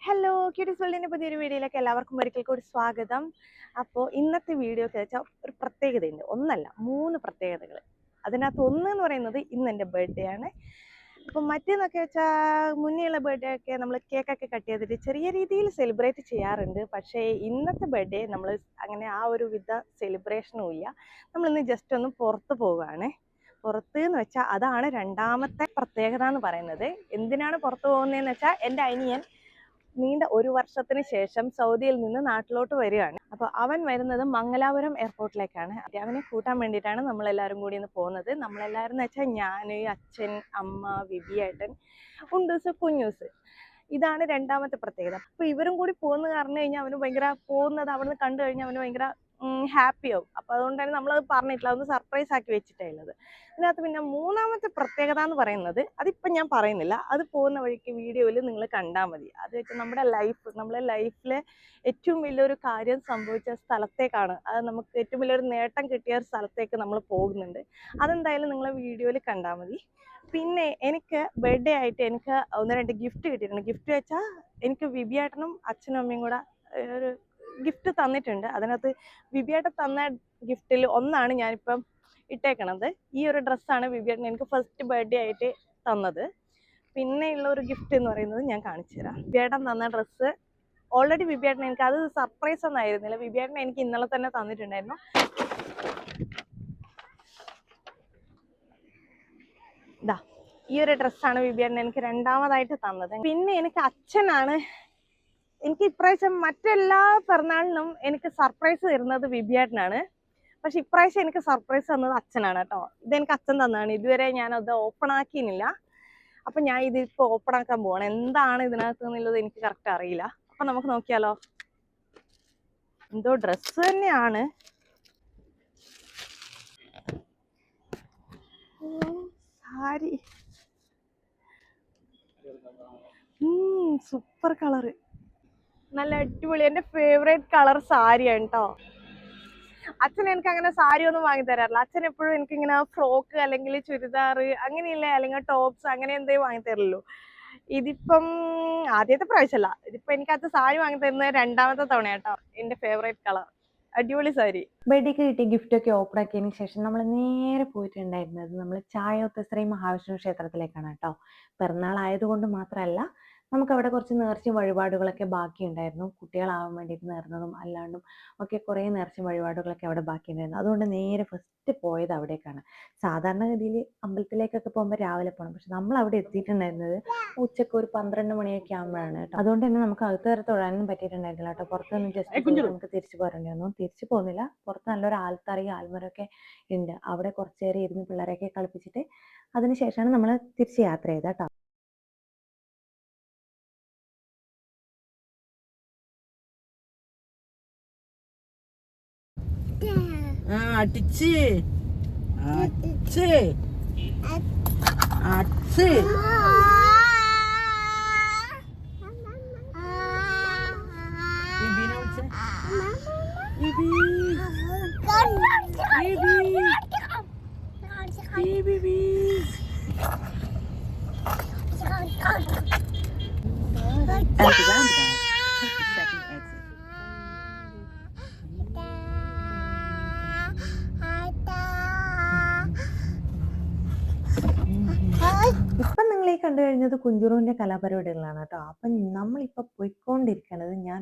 Hello quotes വേൾഡിൻ്റെ പുതിയൊരു വീഡിയോയിലേക്ക് എല്ലാവർക്കും ഒരിക്കൽ കൂടി സ്വാഗതം. അപ്പോൾ ഇന്നത്തെ വീഡിയോ ഒക്കെ വെച്ചാൽ ഒരു പ്രത്യേകതയുണ്ട്, ഒന്നല്ല 3 പ്രത്യേകതകൾ. അതിനകത്ത് ഒന്ന് എന്ന് പറയുന്നത് ഇന്ന് എൻ്റെ ബർത്ത്ഡേ ആണ്. അപ്പം മറ്റേന്നൊക്കെ വെച്ചാൽ മുന്നേയുള്ള ബർത്ത്ഡേ ഒക്കെ നമ്മൾ കേക്കൊക്കെ കട്ട് ചെയ്തിട്ട് ചെറിയ രീതിയിൽ സെലിബ്രേറ്റ് ചെയ്യാറുണ്ട്. പക്ഷേ ഇന്നത്തെ ബർത്ത്ഡേ നമ്മൾ അങ്ങനെ ആ ഒരു വിധ സെലിബ്രേഷനും ഇല്ല. നമ്മളിന്ന് ജസ്റ്റ് ഒന്ന് പുറത്ത് പോവുകയാണ്. പുറത്ത് എന്ന് വെച്ചാൽ അതാണ് രണ്ടാമത്തെ പ്രത്യേകത എന്ന് പറയുന്നത്. എന്തിനാണ് പുറത്ത് പോകുന്നതെന്ന് വെച്ചാൽ എൻ്റെ അനിയൻ നീണ്ട 1 വർഷത്തിന് ശേഷം സൗദിയിൽ നിന്ന് നാട്ടിലോട്ട് വരികയാണ്. അപ്പോൾ അവൻ വരുന്നത് മംഗലാപുരം എയർപോർട്ടിലേക്കാണ്. അവനെ കൂട്ടാൻ വേണ്ടിയിട്ടാണ് നമ്മളെല്ലാവരും കൂടി ഇന്ന് പോകുന്നത്. നമ്മളെല്ലാവരും എന്ന് വെച്ചാൽ ഞാൻ, അച്ഛൻ, അമ്മ, വിബിയേട്ടൻ, ഉണ്ടൂസ്, കുഞ്ഞൂസ്. ഇതാണ് രണ്ടാമത്തെ പ്രത്യേകത. അപ്പോൾ ഇവരും കൂടി പോകുന്ന കാരണം കഴിഞ്ഞാൽ അവന് ഭയങ്കര പോകുന്നത് അവിടെ നിന്ന് കണ്ടു കഴിഞ്ഞാൽ അവന് ഭയങ്കര ഹാപ്പി ആവും. അപ്പോൾ അതുകൊണ്ടാണ് നമ്മളത് പറഞ്ഞിട്ടില്ല, അതൊന്ന് സർപ്രൈസ് ആക്കി വെച്ചിട്ടുള്ളത്. ഇതിനകത്ത് പിന്നെ മൂന്നാമത്തെ പ്രത്യേകത എന്ന് പറയുന്നത് അതിപ്പം ഞാൻ പറയുന്നില്ല, അത് പോകുന്ന വഴിക്ക് വീഡിയോയിൽ നിങ്ങൾ കണ്ടാൽ മതി. അത് വെച്ചാൽ നമ്മളെ ലൈഫിലെ ഏറ്റവും വലിയൊരു കാര്യം സംഭവിച്ച സ്ഥലത്തേക്കാണ്. അത് നമുക്ക് ഏറ്റവും വലിയൊരു നേട്ടം കിട്ടിയ ഒരു സ്ഥലത്തേക്ക് നമ്മൾ പോകുന്നുണ്ട്. അതെന്തായാലും നിങ്ങൾ വീഡിയോയിൽ കണ്ടാൽ മതി. പിന്നെ എനിക്ക് ബർത്ത്ഡേ ആയിട്ട് എനിക്ക് 1-2 ഗിഫ്റ്റ് കിട്ടിയിട്ടുണ്ട്. ഗിഫ്റ്റ് വെച്ചാൽ എനിക്ക് വിബിയേട്ടനും അച്ഛനും അമ്മയും കൂടെ ഒരു ഗിഫ്റ്റ് തന്നിട്ടുണ്ട്. അതിനകത്ത് വിബിയേട്ടൻ തന്ന ഗിഫ്റ്റിൽ ഒന്നാണ് ഞാനിപ്പം ഇട്ടേക്കണത്. ഈ ഒരു ഡ്രസ്സാണ് വിബിയേട്ടൻ എനിക്ക് ഫസ്റ്റ് ബർത്ത്ഡേ ആയിട്ട് തന്നത്. പിന്നെയുള്ള ഒരു ഗിഫ്റ്റ് എന്ന് പറയുന്നത് ഞാൻ കാണിച്ചു തരാം. വിബിയേട്ടൻ തന്ന ഡ്രസ്സ് ഓൾറെഡി വിബിയേട്ടൻ എനിക്ക് അത് സർപ്രൈസ് ഒന്നും ആയിരുന്നില്ല. വിബിയേട്ടൻ എനിക്ക് ഇന്നലെ തന്നെ തന്നിട്ടുണ്ടായിരുന്നു. ഇതാ ഈ ഒരു ഡ്രസ്സാണ് വിബിയേട്ടൻ എനിക്ക് രണ്ടാമതായിട്ട് തന്നത്. പിന്നെ എനിക്ക് അച്ഛനാണ് എനിക്ക് ഇപ്രാവശ്യം മറ്റെല്ലാ പിറന്നാളിനും എനിക്ക് സർപ്രൈസ് തരുന്നത് വിബിയേട്ടനാണ്. പക്ഷെ ഇപ്രാവശ്യം എനിക്ക് സർപ്രൈസ് തന്നത് അച്ഛനാണ് കേട്ടോ. ഇതെനിക്ക് അച്ഛൻ തന്നതാണ്. ഇതുവരെ ഞാനത് ഓപ്പൺ ആക്കിയില്ല. അപ്പം ഞാൻ ഇതിപ്പോൾ ഓപ്പൺ ആക്കാൻ പോവാണ്. എന്താണ് ഇതിനകത്ത് എന്നുള്ളത് എനിക്ക് കറക്റ്റ് അറിയില്ല. അപ്പം നമുക്ക് നോക്കിയാലോ. എന്തോ ഡ്രസ്സ് തന്നെയാണ്. സാരി, സൂപ്പർ കളറ്, നല്ല അടിപൊളി. എൻ്റെ ഫേവറേറ്റ് കളർ സാരിയാണ് കേട്ടോ. അച്ഛൻ എനിക്ക് അങ്ങനെ സാരി ഒന്നും വാങ്ങി തരാറില്ല. അച്ഛൻ എപ്പോഴും എനിക്കിങ്ങനെ ഫ്രോക്ക് അല്ലെങ്കിൽ ചുരിദാർ അങ്ങനെയില്ല, അല്ലെങ്കിൽ ടോപ്സ് അങ്ങനെ എന്തേ വാങ്ങി തരുള്ളൂ. ഇതിപ്പം ആദ്യത്തെ പ്രാവശ്യമല്ല, ഇതിപ്പോ എനിക്ക് അച്ഛൻ സാരി വാങ്ങി തരുന്നത് രണ്ടാമത്തെ തവണ കേട്ടോ. എൻ്റെ ഫേവറേറ്റ് കളർ, അടിപൊളി സാരി. ബർത്ത്ഡേക്ക് കിട്ടിയ ഗിഫ്റ്റൊക്കെ ഓപ്പൺ ആക്കിയതിന് ശേഷം നമ്മൾ നേരെ പോയിട്ടുണ്ടായിരുന്നത് നമ്മൾ ചായോത്ത് ശ്രീ മഹാവിഷ്ണു ക്ഷേത്രത്തിലേക്കാണ് കേട്ടോ. പിറന്നാളായതുകൊണ്ട് മാത്രമല്ല, നമുക്കവിടെ കുറച്ച് നേർച്ചയും വഴിപാടുകളൊക്കെ ബാക്കിയുണ്ടായിരുന്നു. കുട്ടികളാവാൻ വേണ്ടിയിട്ട് നേർന്നതും അല്ലാണ്ടും ഒക്കെ കുറേ നേർച്ചയും വഴിപാടുകളൊക്കെ അവിടെ ബാക്കിയുണ്ടായിരുന്നു. അതുകൊണ്ട് നേരെ ഫസ്റ്റ് പോയത് അവിടേക്കാണ്. സാധാരണഗതിയിൽ അമ്പലത്തിലേക്കൊക്കെ പോകുമ്പോൾ രാവിലെ പോകണം, പക്ഷെ നമ്മൾ അവിടെ എത്തിയിട്ടുണ്ടായിരുന്നത് ഉച്ചക്ക് ഒരു 12 മണിയൊക്കെ ആകുമ്പോഴാണ് കേട്ടോ. അതുകൊണ്ട് തന്നെ നമുക്ക് അകത്ത് കയറി തൊഴാനും പറ്റിയിട്ടുണ്ടായിരുന്നില്ല കേട്ടോ. പുറത്തുനിന്ന് ജസ്റ്റ് നമുക്ക് തിരിച്ചു പോരേണ്ടി വന്നു. തിരിച്ചു പോകുന്നില്ല, പുറത്ത് നല്ലൊരു ആൽത്തറയും ആൽമരമൊക്കെ ഉണ്ട്. അവിടെ കുറച്ച് നേരം ഇരുന്ന് പിള്ളേരെയൊക്കെ കളിപ്പിച്ചിട്ട് അതിനുശേഷമാണ് നമ്മൾ തിരിച്ച് യാത്ര ചെയ്തത് കേട്ടോ. അടിച്ച് അടിച്ച് അടിച്ച് ബിബിനെ വിളിച്ചേ. ബിബി ബിബി ബിബി ഇപ്പം നിങ്ങൾ ഈ കണ്ടു കഴിഞ്ഞത് കുഞ്ചുറുവിൻ്റെ കലാപരിപാടികളാണ് കേട്ടോ. അപ്പം നമ്മളിപ്പോൾ പോയിക്കൊണ്ടിരിക്കുന്നത് ഞാൻ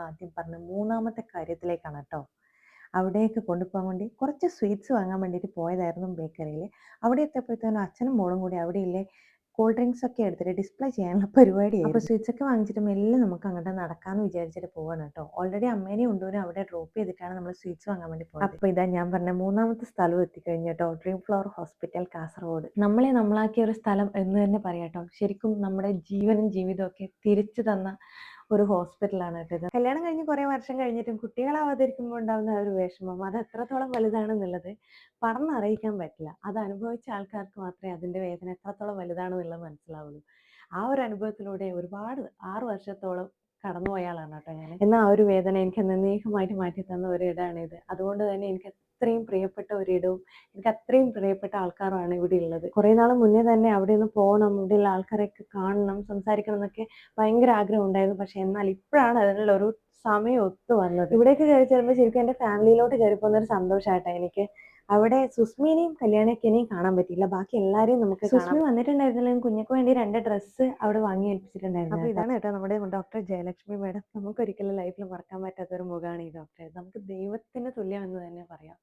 ആദ്യം പറഞ്ഞ മൂന്നാമത്തെ കാര്യത്തിലേക്കാണ് കേട്ടോ. അവിടേക്ക് കൊണ്ടുപോകാൻ വേണ്ടി കുറച്ച് സ്വീറ്റ്സ് വാങ്ങാൻ വേണ്ടിയിട്ട് പോയതായിരുന്നു ബേക്കറിയിൽ. അവിടെ എത്തിയപ്പോഴത്തേനും അച്ഛനും മോളും കൂടി അവിടെയില്ലേ കൂൾ ഡ്രിങ്ക്സ് ഒക്കെ എടുത്തിട്ട് ഡിസ്പ്ലേ ചെയ്യാനുള്ള പരിപാടിയായിരുന്നു. അപ്പോൾ സ്വീറ്റ്സ് ഒക്കെ വാങ്ങിച്ചിട്ട് മെല്ലെ നമുക്ക് അങ്ങോട്ട് നടക്കാമെന്ന് വിചാരിച്ചിട്ട് പോവാണ് കേട്ടോ. ഓൾറെഡി അമ്മേനെയും ഉണ്ടൂരും അവിടെ ഡ്രോപ്പ് ചെയ്തിട്ടാണ് നമ്മൾ സ്വീറ്റ്സ് വാങ്ങാൻ വേണ്ടി പോയത്. അപ്പോൾ ഇതാ ഞാൻ പറഞ്ഞ മൂന്നാമത്തെ സ്ഥലം എത്തിക്കഴിഞ്ഞു കേട്ടോ. Dream flower hospital, Kasaragod. നമ്മളെ നമ്മളാക്കിയ ഒരു സ്ഥലം എന്ന് തന്നെ പറയാം കേട്ടോ. ശരിക്കും നമ്മുടെ ജീവനും ജീവിതവും ഒക്കെ തിരിച്ചു തന്ന ഒരു ഹോസ്പിറ്റലാണ് കേട്ടോ. കല്യാണം കഴിഞ്ഞ് കുറേ വർഷം കഴിഞ്ഞിട്ടും കുട്ടികളാവാതിരിക്കുമ്പോൾ ഉണ്ടാകുന്ന ഒരു വിഷമം അത് എത്രത്തോളം വലുതാണെന്നുള്ളത് പറഞ്ഞറിയിക്കാൻ പറ്റില്ല. അത് അനുഭവിച്ച ആൾക്കാർക്ക് മാത്രമേ അതിൻ്റെ വേദന എത്രത്തോളം വലുതാണെന്നുള്ളത് മനസ്സിലാവുള്ളൂ. ആ ഒരു അനുഭവത്തിലൂടെ ഒരുപാട് 6 വർഷത്തോളം കടന്നുപോയ ആളാണ് കേട്ടോ ഞാൻ. എന്നാൽ ആ ഒരു വേദന എനിക്ക് എന്നേക്കുമായിട്ട് മാറ്റി തന്ന ഒരു ഇടാണിത്. അതുകൊണ്ട് തന്നെ എനിക്ക് അത്രയും പ്രിയപ്പെട്ട ഒരിടവും എനിക്ക് അത്രയും പ്രിയപ്പെട്ട ആൾക്കാരുമാണ് ഇവിടെ ഉള്ളത്. കുറേ നാൾ മുന്നേ തന്നെ അവിടെ ഒന്ന് പോകണം, ഇവിടെയുള്ള ആൾക്കാരെയൊക്കെ കാണണം, സംസാരിക്കണം എന്നൊക്കെ ഭയങ്കര ആഗ്രഹം ഉണ്ടായിരുന്നു. പക്ഷെ എന്നാൽ ഇപ്പോഴാണ് അതിനുള്ള ഒരു സമയം ഒത്തു വന്നത്. ഇവിടേക്ക് കയറി ചെല്ലുമ്പോൾ ശരിക്കും എൻ്റെ ഫാമിലിയിലോട്ട് കയറി പോകുന്നൊരു സന്തോഷമായിട്ടാണ് എനിക്ക്. അവിടെ സുസ്മിനെയും കല്യാണിയൊക്കെയും കാണാൻ പറ്റിയില്ല, ബാക്കി എല്ലാവരെയും നമുക്ക് സുസ്മി വന്നിട്ടുണ്ടായിരുന്നില്ല. കുഞ്ഞിക്ക് വേണ്ടി 2 ഡ്രസ്സ് അവിടെ വാങ്ങി ഏൽപ്പിച്ചിട്ടുണ്ടായിരുന്നു. അപ്പോൾ ഇതാണ് കേട്ടോ നമ്മുടെ ഡോക്ടർ ജയലക്ഷ്മി മാഡം. നമുക്കൊരിക്കലും ലൈഫിൽ മറക്കാൻ പറ്റാത്തൊരു മുഖമാണ് ഈ ഡോക്ടർ. നമുക്ക് ദൈവത്തിന് തുല്യം എന്ന് തന്നെ പറയാം.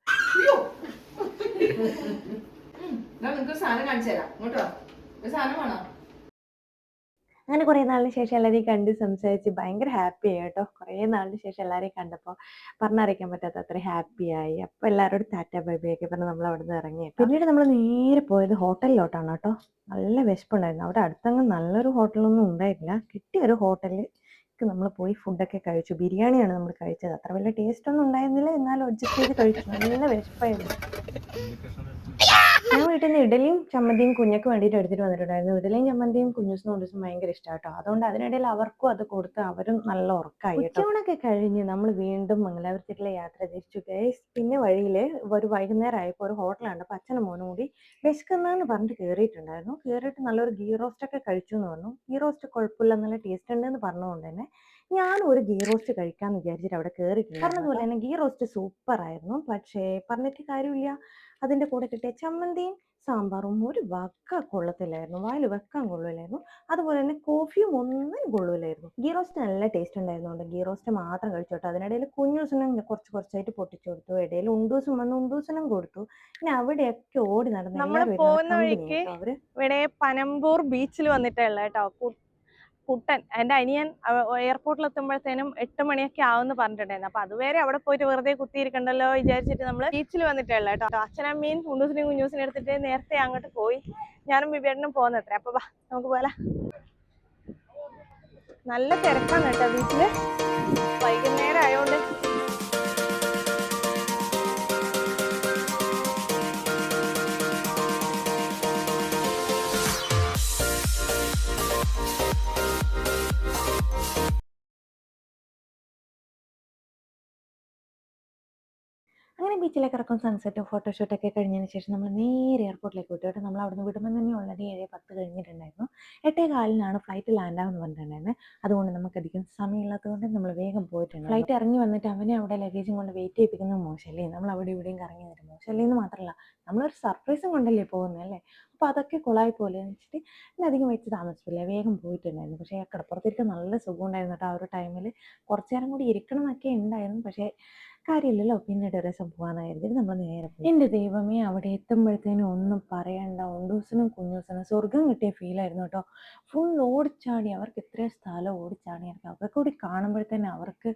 സാധനം കാണിച്ചു തരാം കേട്ടോ. സാധനം വേണോ? അങ്ങനെ കുറേ നാളിന് ശേഷം എല്ലാവരെയും കണ്ട് സംസാരിച്ച് ഭയങ്കര ഹാപ്പി ആയി കേട്ടോ. കുറേ നാളിന് ശേഷം എല്ലാവരെയും കണ്ടപ്പോൾ പറഞ്ഞറിയിക്കാൻ പറ്റാത്ത അത്ര ഹാപ്പിയായി. അപ്പോൾ എല്ലാവരോടും ടാറ്റ ബൈ ബൈ ഒക്കെ പറഞ്ഞ് നമ്മൾ അവിടെ നിന്ന് ഇറങ്ങി. പിന്നീട് നമ്മൾ നേരെ പോയത് ഹോട്ടലിലോട്ടാണ് കേട്ടോ. നല്ല വിശപ്പുണ്ടായിരുന്നു. അവിടെ അടുത്തങ്ങ് നല്ലൊരു ഹോട്ടലൊന്നും ഉണ്ടായില്ല. കിട്ടിയ ഒരു ഹോട്ടലിൽ നമ്മൾ പോയി ഫുഡൊക്കെ കഴിച്ചു. ബിരിയാണിയാണ് നമ്മൾ കഴിച്ചത്. അത്ര വലിയ ടേസ്റ്റ് ഒന്നും ഉണ്ടായിരുന്നില്ല, എന്നാലും അഡ്ജസ്റ്റ് ചെയ്ത് കഴിച്ചു. നല്ല വിശപ്പായിരുന്നു. ഞാൻ വീട്ടിൽ നിന്ന് ഇഡലിയും ചമ്മന്തിയും കുഞ്ഞക്ക് വേണ്ടിയിട്ട് എടുത്തിട്ട് വന്നിട്ടുണ്ടായിരുന്നു. ഇഡലിയും ചമ്മന്തിയും കുഞ്ഞൂസിനും കൊണ്ടും ഭയങ്കര ഇഷ്ടമാണ് കേട്ടോ. അതുകൊണ്ട് അതിനിടയിൽ അവർക്കും അത് കൊടുത്ത് അവരും നല്ല ഉറക്കമായി. ഉച്ചയൂണൊക്കെ കഴിഞ്ഞ് നമ്മൾ വീണ്ടും മംഗലാപുരത്തേക്കുള്ള യാത്ര തിരിച്ചു ഗൈസ്. പിന്നെ വഴിയിൽ ഒരു വൈകുന്നേരം ആയപ്പോൾ ഒരു ഹോട്ടലുണ്ട്. അപ്പോൾ അച്ഛനും മോനും കൂടി വിശക്കുന്നെന്ന് പറഞ്ഞിട്ട് കയറിയിട്ടുണ്ടായിരുന്നു. കയറിയിട്ട് നല്ലൊരു ഗീ റോസ്റ്റ് ഒക്കെ കഴിച്ചു എന്ന് പറഞ്ഞു. ഗീ റോസ്റ്റ് കുഴപ്പമില്ല, നല്ല ടേസ്റ്റ് ഉണ്ടെന്ന് പറഞ്ഞുകൊണ്ട് തന്നെ ഞാനും ഒരു ഗീ റോസ്റ്റ് കഴിക്കാമെന്ന് വിചാരിച്ചിട്ട് അവിടെ കയറിയിട്ടുണ്ട്. പറഞ്ഞതുപോലെ തന്നെ ഗീ റോസ്റ്റ് സൂപ്പർ ആയിരുന്നു. പക്ഷേ പറഞ്ഞിട്ട് കാര്യമില്ല, അതിൻ്റെ കൂടെ കിട്ടിയ ചമ്മന്തിയും സാമ്പാറും ഒരു വക്ക കൊള്ളത്തില്ലായിരുന്നു, വായിൽ വെക്കാൻ കൊള്ളില്ലായിരുന്നു. അതുപോലെ തന്നെ കോഫിയും ഒന്നും കൊള്ളില്ലായിരുന്നു. ഗീ റോസ്റ്റ് നല്ല ടേസ്റ്റ് ഉണ്ടായിരുന്നുകൊണ്ട് ഗീ റോസ്റ്റ് മാത്രം കഴിച്ചോട്ടെ. അതിനിടയിൽ കുഞ്ഞൂസിനും കുറച്ചായിട്ട് പൊട്ടിച്ചു കൊടുത്തു. ഇടയിൽ ഉണ്ടൂസും വന്ന് ഉണ്ടൂസിനും കൊടുത്തു. പിന്നെ അവിടെയൊക്കെ ഓടി നടന്നു. നമ്മൾ പോകുന്ന വഴിക്ക് ഇവിടെ പനമ്പൂർ ബീച്ചിൽ വന്നിട്ടുള്ള കേട്ടോ കുട്ടൻ, എൻ്റെ അനിയൻ എയർപോർട്ടിൽ എത്തുമ്പോഴത്തേനും 8 മണിയൊക്കെ ആവുമെന്ന് പറഞ്ഞിട്ടുണ്ടായിരുന്നു. അപ്പൊ അതുവരെ അവിടെ പോയിട്ട് വെറുതെ കുത്തിയിരിക്കണ്ടല്ലോ വിചാരിച്ചിട്ട് നമ്മൾ ബീച്ചിൽ വന്നിട്ടുള്ള കേട്ടോ. അച്ഛനമ്മയും കുണ്ടൂസിനെയും കുഞ്ഞൂസിനെ എടുത്തിട്ട് നേരത്തെ അങ്ങോട്ട് പോയി. ഞാനും ബിബേട്ടനും പോകുന്നത്ര. അപ്പൊ വാ നമുക്ക് പോലെ. നല്ല തിരക്കാണ് കേട്ടോ ബീച്ചില്, വൈകുന്നേരം ആയോണ്ട്. അങ്ങനെ ബീച്ചിലേക്ക് ഇറക്കും സൺസെറ്റും ഫോട്ടോഷൂട്ടൊക്കെ കഴിഞ്ഞതിന് ശേഷം നമ്മൾ നേരെ എയർപോർട്ടിലേക്ക് വിട്ടു കേട്ടോ. നമ്മൾ അവിടുന്ന് വിടുമ്പോൾ തന്നെ ഓൾറെഡി 7:10 കഴിഞ്ഞിട്ടുണ്ടായിരുന്നു. 8:15 ഫ്ലൈറ്റ് ലാൻഡ് ആവുമെന്ന് പറഞ്ഞിട്ടുണ്ടായിരുന്നു. അതുകൊണ്ട് നമുക്കധികം സമയമില്ലാത്തതുകൊണ്ട് നമ്മൾ വേഗം പോയിട്ടുണ്ട്. ഫ്ലൈറ്റ് ഇറങ്ങി വന്നിട്ട് അവനെ അവിടെ ലഗേജും കൊണ്ട് വെയിറ്റ് ചെയ്യിപ്പിക്കുന്നത് മോശമല്ലേ. നമ്മൾ അവിടെ ഇവിടെയും കറങ്ങി വരും. മോശമല്ലേ എന്ന് മാത്രമല്ല, നമ്മളൊരു സർപ്രൈസും കൊണ്ടല്ലേ പോകുന്നത് അല്ലേ. അപ്പോൾ അതൊക്കെ കുളായി പോലെ എന്ന് വെച്ചിട്ട് പിന്നെ അധികം വെച്ച് താമസിച്ചില്ല, വേഗം പോയിട്ടുണ്ടായിരുന്നു. പക്ഷേ കിടപ്പുറത്തിരിക്കാൻ നല്ല സുഖം ഉണ്ടായിരുന്നു കേട്ടോ. ആ ഒരു ടൈമിൽ കുറച്ച് നേരം കൂടി ഇരിക്കണം എന്നൊക്കെ ഉണ്ടായിരുന്നു. പക്ഷേ കാര്യമില്ലല്ലോ, പിന്നീട് ഒരു ദിവസം പോകാനായിരുന്നു നമ്മൾ നേരെ പോയി. എൻ്റെ ദൈവമേ, അവിടെ എത്തുമ്പോഴത്തേനും ഒന്നും പറയണ്ട, ഉണ്ടൂസിനും കുഞ്ഞൂസിനും സ്വർഗം കിട്ടിയ ഫീലായിരുന്നു കേട്ടോ. ഫുൾ ഓടിച്ചാടി, അവർക്ക് ഇത്രയും സ്ഥലം ഓടിച്ചാടിയായിരിക്കും. അവർക്ക് കൂടി കാണുമ്പോഴത്തേനും അവർക്ക്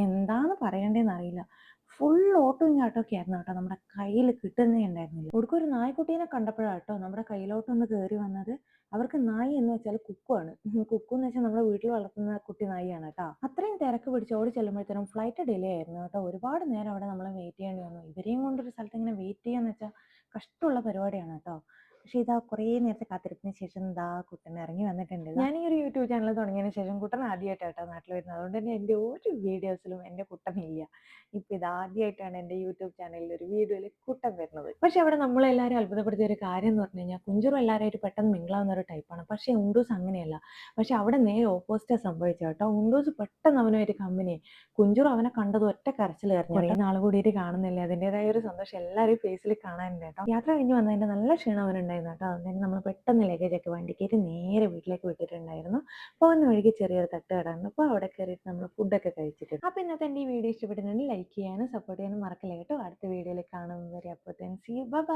എന്താന്ന് പറയേണ്ടതെന്ന് അറിയില്ല. ഫുൾ ഓട്ടവും ചാട്ടമൊക്കെ ആയിരുന്നു കേട്ടോ. നമ്മുടെ കയ്യിൽ കിട്ടുന്നേ ഉണ്ടായിരുന്നില്ല. ഒടുക്കം ഒരു നായ്ക്കുട്ടീനെ കണ്ടപ്പോഴാണ് കേട്ടോ നമ്മുടെ കയ്യിലോട്ടൊന്ന് കയറി വന്നത്. അവർക്ക് നായി എന്ന് വെച്ചാൽ കുക്കുവാണ്. കുക്കു എന്ന് വെച്ചാൽ നമ്മുടെ വീട്ടിൽ വളർത്തുന്ന കുട്ടി നായിയാണ് കേട്ടോ. അത്രയും തിരക്ക് പിടിച്ച് ഓടി ചെല്ലുമ്പോഴത്തേനും ഫ്ലൈറ്റ് ഡിലേ ആയിരുന്നു കേട്ടോ. ഒരുപാട് നേരം അവിടെ നമ്മൾ വെയിറ്റ് ചെയ്യേണ്ടി വന്നു. ഇവരെയും കൊണ്ടൊരു സ്ഥലത്ത് ഇങ്ങനെ വെയിറ്റ് ചെയ്യാന്ന് വെച്ചാൽ കഷ്ടമുള്ള പരിപാടിയാണ് കേട്ടോ. പക്ഷെ ഇതാ കുറേ നേരത്തെ കാത്തിരിപ്പിന് ശേഷം ഇതാ കുട്ടൻ ഇറങ്ങി വന്നിട്ടുണ്ട്. ഞാൻ ഈ ഒരു യൂട്യൂബ് ചാനൽ തുടങ്ങിയതിന് ശേഷം കുട്ടൻ ആദ്യമായിട്ടാട്ടോ നാട്ടിൽ വരുന്നത്. അതുകൊണ്ട് തന്നെ എൻ്റെ ഒരു വീഡിയോസിലും എൻ്റെ കുട്ടനില്ല. ഇപ്പം ഇതാദ്യമായിട്ടാണ് എൻ്റെ യൂട്യൂബ് ചാനലിൽ ഒരു വീഡിയോയിൽ കുട്ടൻ വരുന്നത്. പക്ഷെ അവിടെ നമ്മളെല്ലാവരും അത്ഭുതപ്പെടുത്തിയ ഒരു കാര്യം എന്ന് പറഞ്ഞു കഴിഞ്ഞാൽ കുഞ്ചുറും എല്ലാവരുമായിട്ട് പെട്ടെന്ന് മിങ്കിളാവുന്ന ഒരു ടൈപ്പാണ്. പക്ഷേ ഉണ്ടൂസ് അങ്ങനെയല്ല. പക്ഷെ അവിടെ നേരെ ഓപ്പോസിറ്റാണ് സംഭവിച്ചത് കേട്ടോ. ഉണ്ടൂസ് പെട്ടെന്ന് അവനുമായിട്ട് കമ്പനി. കുഞ്ചുറു അവനെ കണ്ടത് ഒറ്റ കരച്ചിൽ കരഞ്ഞു. കുറേ നാൾ കൂടിയിട്ട് കാണുന്നില്ല, അതിൻ്റെതായ ഒരു സന്തോഷം എല്ലാവരും ഫേസിൽ കാണാനുണ്ട് കേട്ടോ. യാത്ര കഴിഞ്ഞ് വന്നതിൻ്റെ നല്ല ക്ഷീണം അവനുണ്ടായിരുന്നു കേട്ടോ. അതുകൊണ്ട് നമ്മൾ പെട്ടെന്ന് ലഗേജൊക്കെ വണ്ടി കയറ്റി നേരെ വീട്ടിലേക്ക് വിട്ടിട്ടുണ്ടായിരുന്നു. പോകുന്ന വഴിക്ക് ചെറിയൊരു തട്ട് കടന്നു. അപ്പോൾ അവിടെ കയറിയിട്ട് നമ്മൾ ഫുഡൊക്കെ കഴിച്ചിട്ടുണ്ട്. അപ്പോൾ ഇന്നത്തെ എൻ്റെ ഈ വീഡിയോ ഇഷ്ടപ്പെടുന്നുണ്ടെങ്കിൽ ലൈക്ക് ചെയ്യാനും സപ്പോർട്ട് ചെയ്യാനും മറക്കില്ല കേട്ടോ. അടുത്ത വീഡിയോയിൽ കാണുന്നവരെ അപ്പോൾ സീ ബൈ.